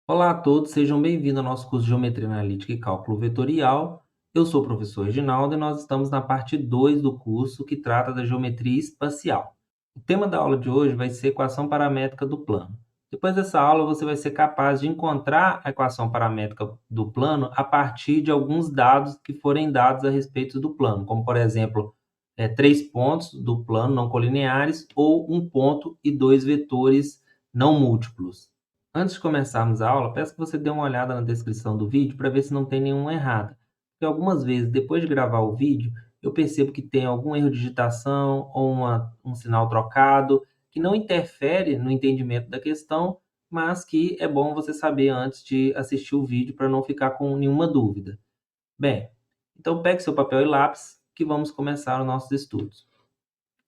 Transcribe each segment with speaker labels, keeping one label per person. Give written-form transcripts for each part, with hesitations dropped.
Speaker 1: Olá a todos, sejam bem-vindos ao nosso curso de Geometria Analítica e Cálculo Vetorial. Eu sou o professor Reginaldo e nós estamos na parte 2 do curso que trata da geometria espacial. O tema da aula de hoje vai ser equação paramétrica do plano. Depois dessa aula, você vai ser capaz de encontrar a equação paramétrica do plano a partir de alguns dados que forem dados a respeito do plano, como, por exemplo, 3 pontos do plano não colineares ou um ponto e 2 vetores não múltiplos. Antes de começarmos a aula, peço que você dê uma olhada na descrição do vídeo para ver se não tem nenhuma errada. Porque algumas vezes, depois de gravar o vídeo, eu percebo que tem algum erro de digitação ou um sinal trocado, que não interfere no entendimento da questão, mas que é bom você saber antes de assistir o vídeo para não ficar com nenhuma dúvida. Bem, então pegue seu papel e lápis que vamos começar os nossos estudos.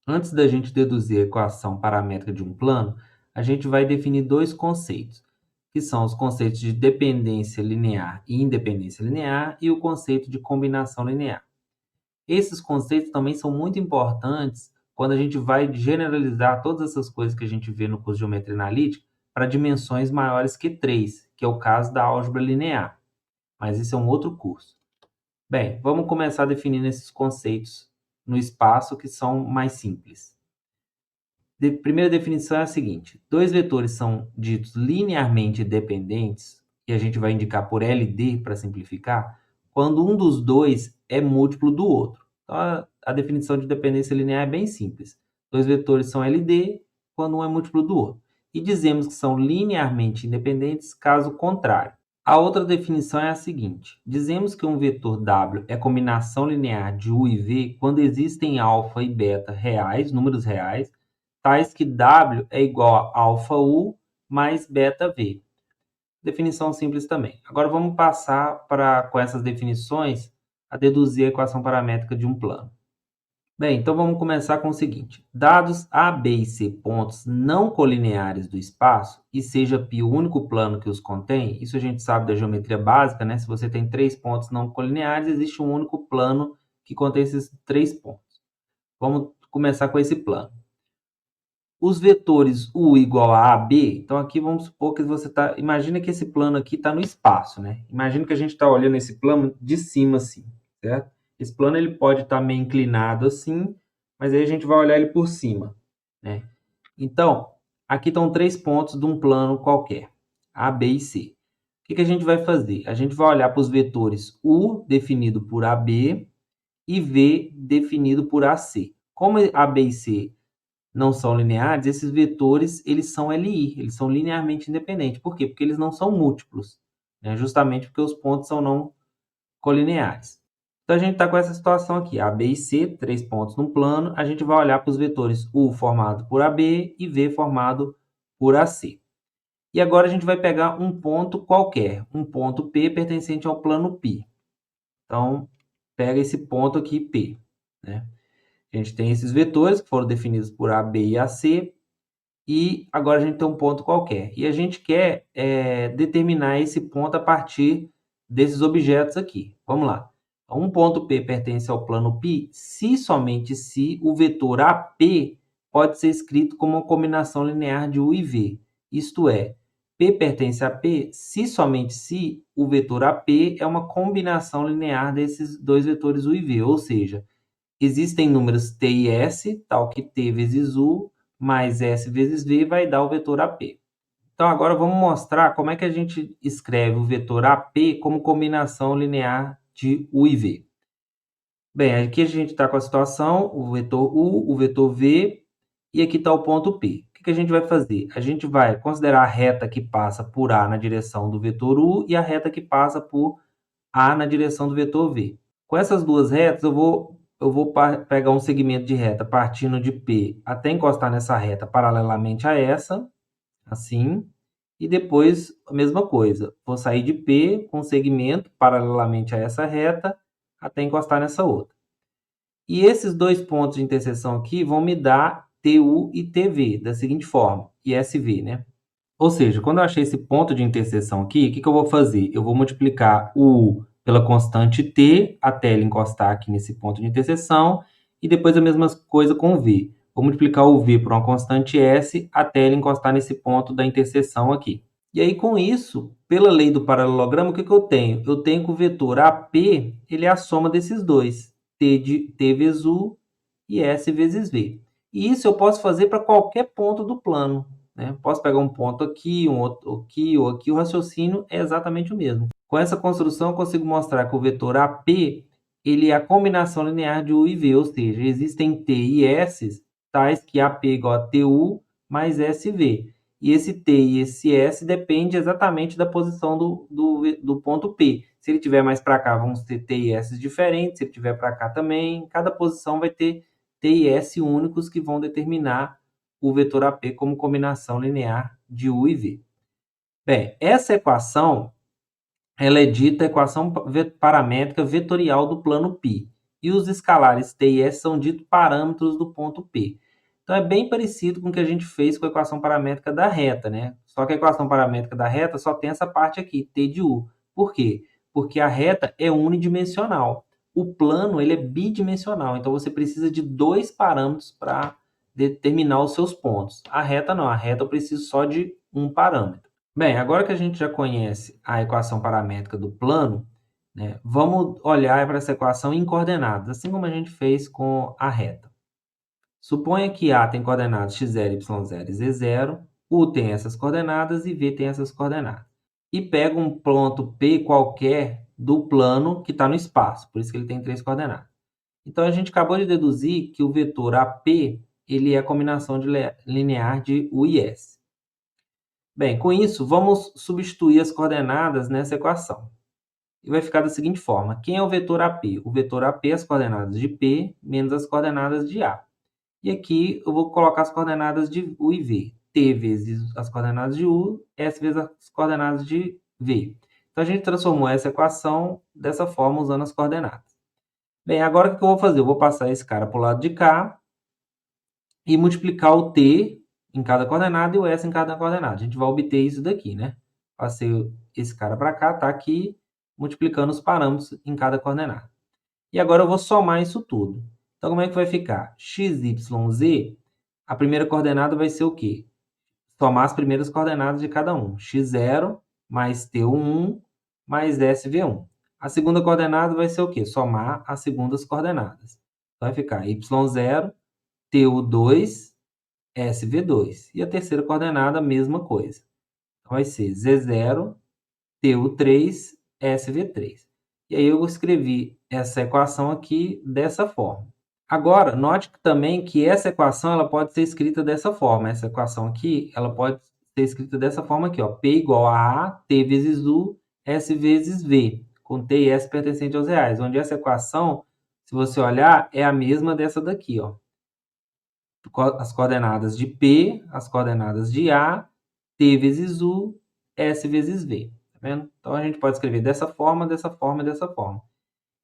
Speaker 1: Antes da gente deduzir a equação paramétrica de um plano, a gente vai definir dois conceitos, que são os conceitos de dependência linear e independência linear e o conceito de combinação linear. Esses conceitos também são muito importantes quando a gente vai generalizar todas essas coisas que a gente vê no curso de Geometria Analítica para dimensões maiores que 3, que é o caso da álgebra linear. Mas isso é um outro curso. Bem, vamos começar definindo esses conceitos no espaço que são mais simples. Primeira definição é a seguinte: dois vetores são ditos linearmente dependentes, e a gente vai indicar por LD para simplificar, quando um dos dois é múltiplo do outro. Então, a definição de dependência linear é bem simples. Dois vetores são LD quando um é múltiplo do outro. E dizemos que são linearmente independentes caso contrário. A outra definição é a seguinte: dizemos que um vetor W é combinação linear de U e V quando existem alfa e beta reais, números reais, tais que W é igual a alfa U mais beta V. Definição simples também. Agora vamos passar com essas definições a deduzir a equação paramétrica de um plano. Bem, então vamos começar com o seguinte: dados A, B e C pontos não colineares do espaço, e seja π o único plano que os contém, isso a gente sabe da geometria básica, né? Se você tem 3 pontos não colineares, existe um único plano que contém esses 3 pontos. Vamos começar com esse plano. Os vetores U igual a AB, então aqui vamos supor que você está... Imagina que esse plano aqui está no espaço, né? Imagina que a gente está olhando esse plano de cima assim, certo? Esse plano ele pode estar meio inclinado assim, mas aí a gente vai olhar ele por cima, né? Então, aqui estão 3 pontos de um plano qualquer, A, B e C. O que a gente vai fazer? A gente vai olhar para os vetores U definido por AB e V definido por AC. Como A, B e C não são lineares, esses vetores eles são LI, eles são linearmente independentes. Por quê? Porque eles não são múltiplos, né? Justamente porque os pontos são não colineares. Então, a gente está com essa situação aqui, A, B e C, 3 pontos no plano, a gente vai olhar para os vetores U formado por AB e V formado por AC. E agora a gente vai pegar um ponto qualquer, um ponto P pertencente ao plano π. Então, pega esse ponto aqui, P, né? A gente tem esses vetores que foram definidos por A, B e AC, e agora a gente tem um ponto qualquer. E a gente quer determinar esse ponto a partir desses objetos aqui. Vamos lá. Um ponto P pertence ao plano π se somente se o vetor AP pode ser escrito como uma combinação linear de U e V. Isto é, P pertence a P se somente se o vetor AP é uma combinação linear desses dois vetores U e V. Ou seja, existem números T e S, tal que T vezes U mais S vezes V vai dar o vetor AP. Então, agora vamos mostrar como é que a gente escreve o vetor AP como combinação linear de U e V. Bem, aqui a gente está com a situação, o vetor U, o vetor V, e aqui está o ponto P. O que a gente vai fazer? A gente vai considerar a reta que passa por A na direção do vetor U e a reta que passa por A na direção do vetor V. Com essas duas retas, eu vou pegar um segmento de reta partindo de P até encostar nessa reta paralelamente a essa, assim, e depois a mesma coisa. Vou sair de P com segmento paralelamente a essa reta até encostar nessa outra. E esses dois pontos de interseção aqui vão me dar TU e TV, da seguinte forma, e SV, né? Ou seja, quando eu achei esse ponto de interseção aqui, o que eu vou fazer? Eu vou multiplicar o U pela constante T até ele encostar aqui nesse ponto de interseção, e depois a mesma coisa com o V. Vou multiplicar o V por uma constante S até ele encostar nesse ponto da interseção aqui. E aí, com isso, pela lei do paralelogramo, o que eu tenho? Eu tenho que o vetor AP ele é a soma desses dois, T vezes U e S vezes V. E isso eu posso fazer para qualquer ponto do plano, né? Posso pegar um ponto aqui, um outro aqui ou aqui, o raciocínio é exatamente o mesmo. Com essa construção, eu consigo mostrar que o vetor AP ele é a combinação linear de U e V, ou seja, existem T e S tais que AP é igual a TU mais SV. E esse T e esse S depende exatamente da posição do ponto P. Se ele tiver mais para cá, vamos ter T e S diferentes. Se ele tiver para cá também, cada posição vai ter T e S únicos que vão determinar o vetor AP como combinação linear de U e V. Bem, essa equação ela é dita equação paramétrica vetorial do plano π. E os escalares t e s são ditos parâmetros do ponto P. Então, é bem parecido com o que a gente fez com a equação paramétrica da reta, né? Só que a equação paramétrica da reta só tem essa parte aqui, t de u. Por quê? Porque a reta é unidimensional. O plano ele é bidimensional, então você precisa de dois parâmetros para determinar os seus pontos. A reta não, a reta eu preciso só de um parâmetro. Bem, agora que a gente já conhece a equação paramétrica do plano, né, vamos olhar para essa equação em coordenadas, assim como a gente fez com a reta. Suponha que A tem coordenadas x0, y0 e z0, U tem essas coordenadas e V tem essas coordenadas. E pega um ponto P qualquer do plano que está no espaço, por isso que ele tem 3 coordenadas. Então, a gente acabou de deduzir que o vetor AP ele é a combinação linear de U e S. Bem, com isso, vamos substituir as coordenadas nessa equação. E vai ficar da seguinte forma. Quem é o vetor AP? O vetor AP é as coordenadas de P menos as coordenadas de A. E aqui eu vou colocar as coordenadas de U e V. T vezes as coordenadas de U, S vezes as coordenadas de V. Então, a gente transformou essa equação dessa forma, usando as coordenadas. Bem, agora o que eu vou fazer? Eu vou passar esse cara para o lado de cá e multiplicar o T em cada coordenada e o S em cada coordenada. A gente vai obter isso daqui, né? Passei esse cara para cá, tá aqui, multiplicando os parâmetros em cada coordenada. E agora eu vou somar isso tudo. Então, como é que vai ficar? X, Y, Z, a primeira coordenada vai ser o quê? Somar as primeiras coordenadas de cada um. X0 mais T1 mais SV1. A segunda coordenada vai ser o quê? Somar as segundas coordenadas. Então, vai ficar Y0, TU2, SV2. E a terceira coordenada, a mesma coisa. Então, vai ser Z0, TU3, SV3. E aí eu escrevi essa equação aqui dessa forma. Agora, note também que essa equação ela pode ser escrita dessa forma. Essa equação aqui ela pode ser escrita dessa forma aqui, ó. P igual a A, T vezes U, S vezes V, com T e S pertencentes aos reais. Onde essa equação, se você olhar, é a mesma dessa daqui, ó. As coordenadas de P, as coordenadas de A, T vezes U, S vezes V. Tá vendo? Então, a gente pode escrever dessa forma, dessa forma e dessa forma.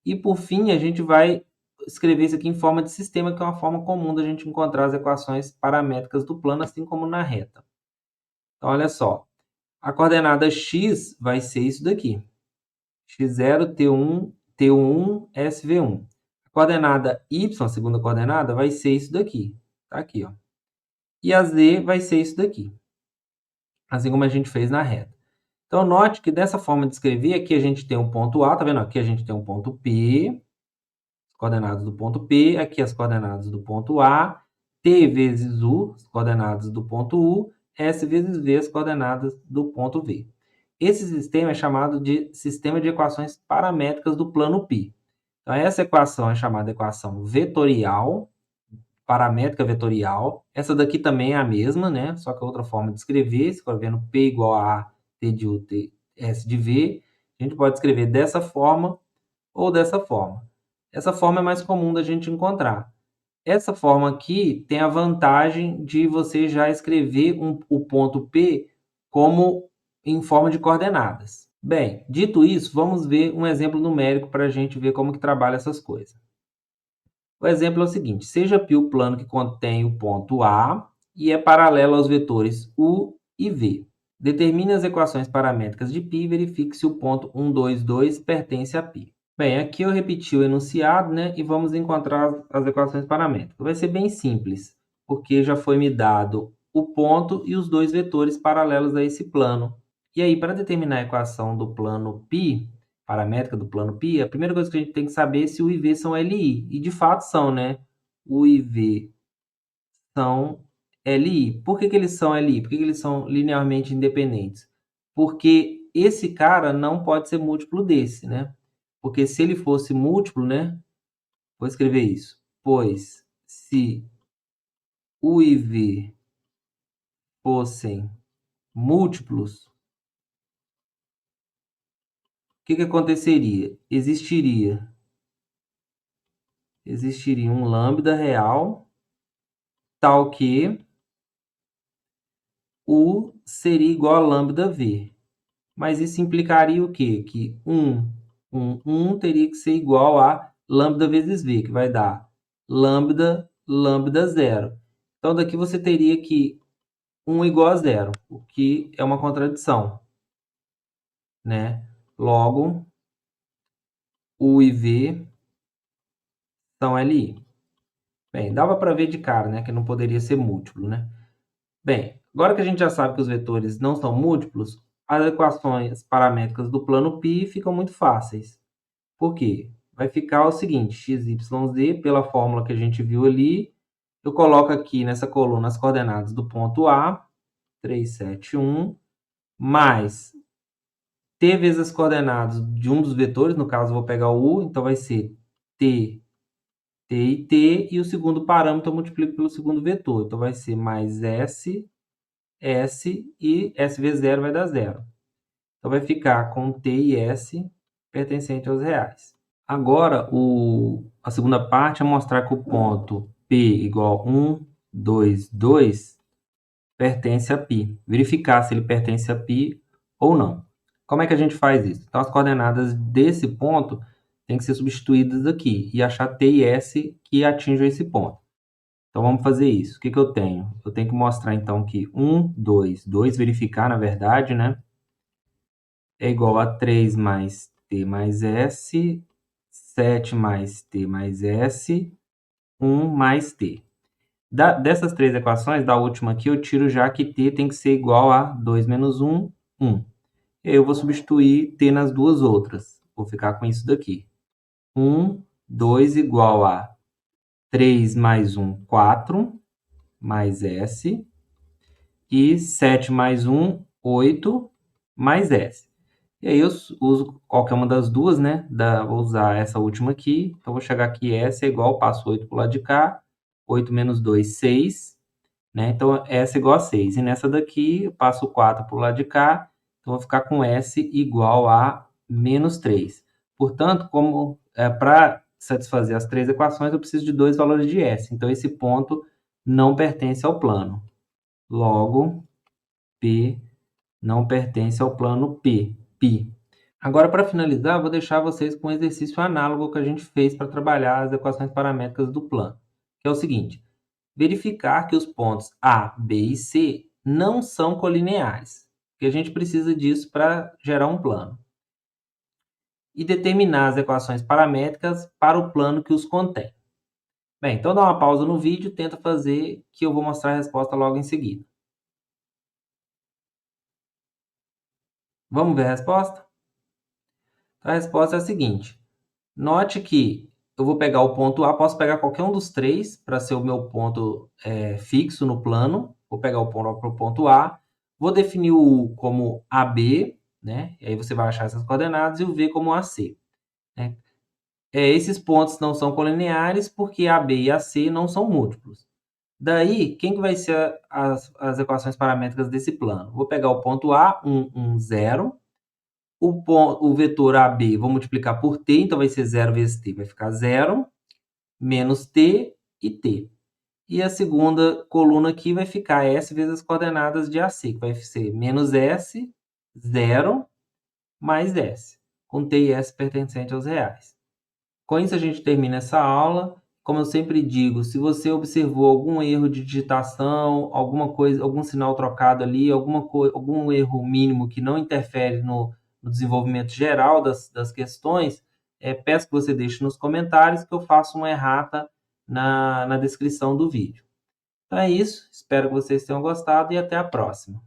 Speaker 1: E, por fim, a gente vai escrever isso aqui em forma de sistema, que é uma forma comum da gente encontrar as equações paramétricas do plano, assim como na reta. Então, olha só. A coordenada x vai ser isso daqui. x0, T1, T1, SV1. A coordenada y, a segunda coordenada, vai ser isso daqui. Tá aqui, ó. E a z vai ser isso daqui. Assim como a gente fez na reta. Então, note que dessa forma de escrever, aqui a gente tem um ponto A, tá vendo? Aqui a gente tem um ponto P, as coordenadas do ponto P, aqui as coordenadas do ponto A, T vezes U, as coordenadas do ponto U, S vezes V, as coordenadas do ponto V. Esse sistema é chamado de sistema de equações paramétricas do plano π. Então, essa equação é chamada equação vetorial, paramétrica vetorial. Essa daqui também é a mesma, né? Só que é outra forma de escrever, escrevendo P igual a T de U, T, S de V. A gente pode escrever dessa forma ou dessa forma. Essa forma é mais comum da gente encontrar. Essa forma aqui tem a vantagem de você já escrever o ponto P como em forma de coordenadas. Bem, dito isso, vamos ver um exemplo numérico para a gente ver como que trabalha essas coisas. O exemplo é o seguinte: seja π o plano que contém o ponto A e é paralelo aos vetores U e V. Determine as equações paramétricas de π e verifique se o ponto 1, 2, 2 pertence a π. Bem, aqui eu repeti o enunciado, né? E vamos encontrar as equações paramétricas. Vai ser bem simples, porque já foi me dado o ponto e os dois vetores paralelos a esse plano. E aí, para determinar a equação do plano π, paramétrica do plano π, a primeira coisa que a gente tem que saber é se U e V são LI. E de fato são, né? U e V são LI. Por que eles são LI? Por que eles são linearmente independentes? Porque esse cara não pode ser múltiplo desse, né? Porque se ele fosse múltiplo, né? Vou escrever isso. Pois se U e V fossem múltiplos, o que aconteceria? Existiria um lambda real, tal que U seria igual a lambda V. Mas isso implicaria o quê? Que 1 teria que ser igual a lambda vezes V, que vai dar lambda, lambda zero. Então, daqui você teria que 1 igual a zero, o que é uma contradição, né? Logo, U e V são LI. Bem, dava para ver de cara, né, que não poderia ser múltiplo, né? Bem, agora que a gente já sabe que os vetores não são múltiplos, as equações paramétricas do plano π ficam muito fáceis. Por quê? Vai ficar o seguinte, x, y, z, pela fórmula que a gente viu ali, eu coloco aqui nessa coluna as coordenadas do ponto A, 3, 7, 1, mais t vezes as coordenadas de um dos vetores, no caso eu vou pegar o u, então vai ser t, t e t, e o segundo parâmetro eu multiplico pelo segundo vetor, então vai ser mais s, S e S vezes 0 vai dar 0. Então, vai ficar com T e S pertencente aos reais. Agora, a segunda parte é mostrar que o ponto P igual 1, 2, 2 pertence a π. Verificar se ele pertence a π ou não. Como é que a gente faz isso? Então, as coordenadas desse ponto têm que ser substituídas aqui e achar T e S que atinjam esse ponto. Então, vamos fazer isso. O que eu tenho? Eu tenho que mostrar, então, que 1, 2, 2, verificar, na verdade, né? É igual a 3 mais t mais s, 7 mais t mais s, 1 mais t. Dessas três equações, da última aqui, eu tiro já que t tem que ser igual a 2 menos 1, 1. E aí eu vou substituir t nas duas outras. Vou ficar com isso daqui. 1, 2 igual a 3 mais 1, 4, mais S, e 7 mais 1, 8, mais S. E aí eu uso qualquer uma das duas, né? Vou usar essa última aqui. Então, vou chegar aqui, S é igual, passo 8 para o lado de cá. 8 menos 2, 6. Né? Então, S é igual a 6. E nessa daqui, eu passo 4 para o lado de cá. Então, vou ficar com S igual a menos 3. Portanto, para satisfazer as três equações, eu preciso de dois valores de S. Então, esse ponto não pertence ao plano. Logo, P não pertence ao plano π. Agora, para finalizar, vou deixar vocês com um exercício análogo que a gente fez para trabalhar as equações paramétricas do plano, que é o seguinte: verificar que os pontos A, B e C não são colineares, que a gente precisa disso para gerar um plano, e determinar as equações paramétricas para o plano que os contém. Bem, então dá uma pausa no vídeo e tenta fazer, que eu vou mostrar a resposta logo em seguida. Vamos ver a resposta? A resposta é a seguinte: note que eu vou pegar o ponto A, posso pegar qualquer um dos três para ser o meu ponto fixo no plano. Vou pegar o ponto A, vou definir o U como AB, né? E aí você vai achar essas coordenadas, e o V como AC. Né? Esses pontos não são colineares porque AB e AC não são múltiplos. Daí, quem que vai ser as equações paramétricas desse plano? Vou pegar o ponto A, 1, 1, 0. O vetor AB, vou multiplicar por t, então vai ser 0 vezes t, vai ficar 0, menos t e t. E a segunda coluna aqui vai ficar S vezes as coordenadas de AC, que vai ser menos S, 0, mais S, com t e S pertencente aos reais. Com isso a gente termina essa aula. Como eu sempre digo, se você observou algum erro de digitação, alguma coisa, algum sinal trocado ali, algum erro mínimo que não interfere no desenvolvimento geral das questões, peço que você deixe nos comentários que eu faço uma errata na descrição do vídeo. Então é isso, espero que vocês tenham gostado e até a próxima.